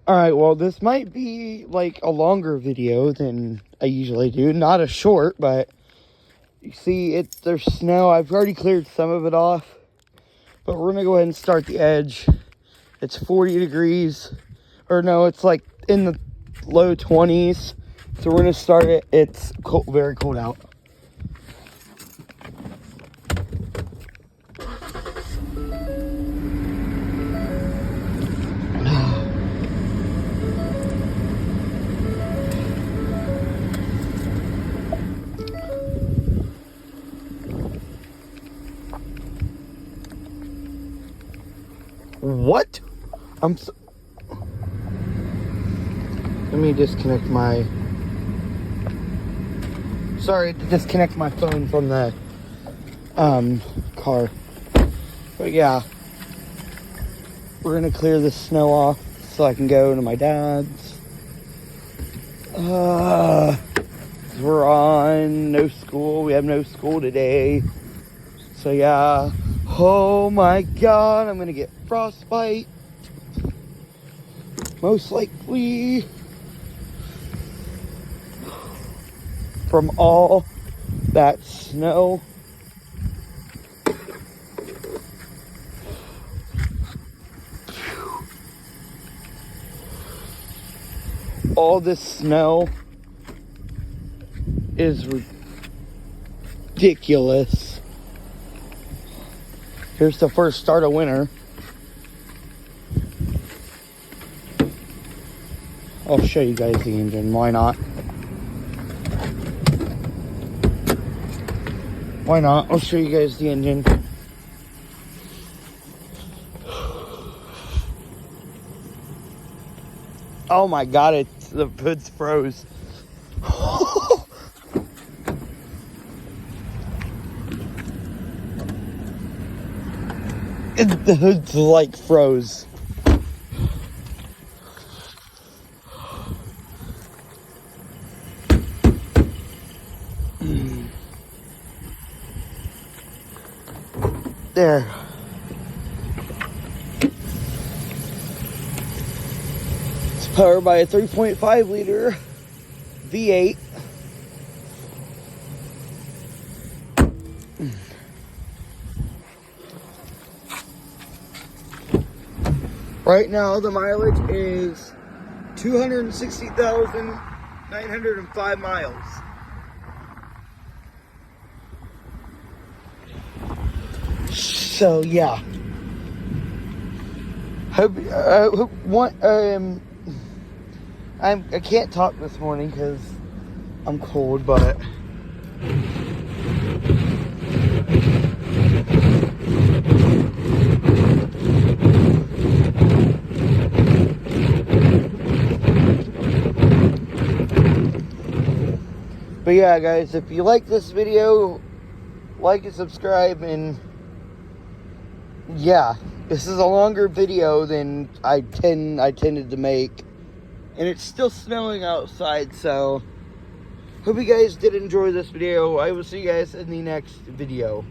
Alright, well, this might be like a longer video than I usually do. Not a short, but you see, there's snow. I've already cleared some of it off, but we're gonna go ahead and start the edge. It's 40 degrees, or no, it's like in the low 20s. So we're gonna start it. It's cold, very cold out. What? Let me disconnect my... Sorry to disconnect my phone from the car. But yeah, we're gonna clear the snow off so I can go to my dad's. We're on no school. We have no school today. So yeah. Oh my god, I'm gonna get frostbite. Most likely. From all that snow. All this snow is ridiculous. Here's the first start of winter. I'll show you guys the engine. Why not? Why not? I'll show you guys the engine. Oh my god, the hood's froze. The hood's like froze. There. It's powered by a 3.5 liter V8. Right now, the mileage is 260,905 miles. So yeah. I can't talk this morning because I'm cold, but yeah, guys, if you like this video, like and subscribe, and yeah, this is a longer video than I tended to make, and it's still snowing outside, so hope you guys did enjoy this video. I will see you guys in the next video.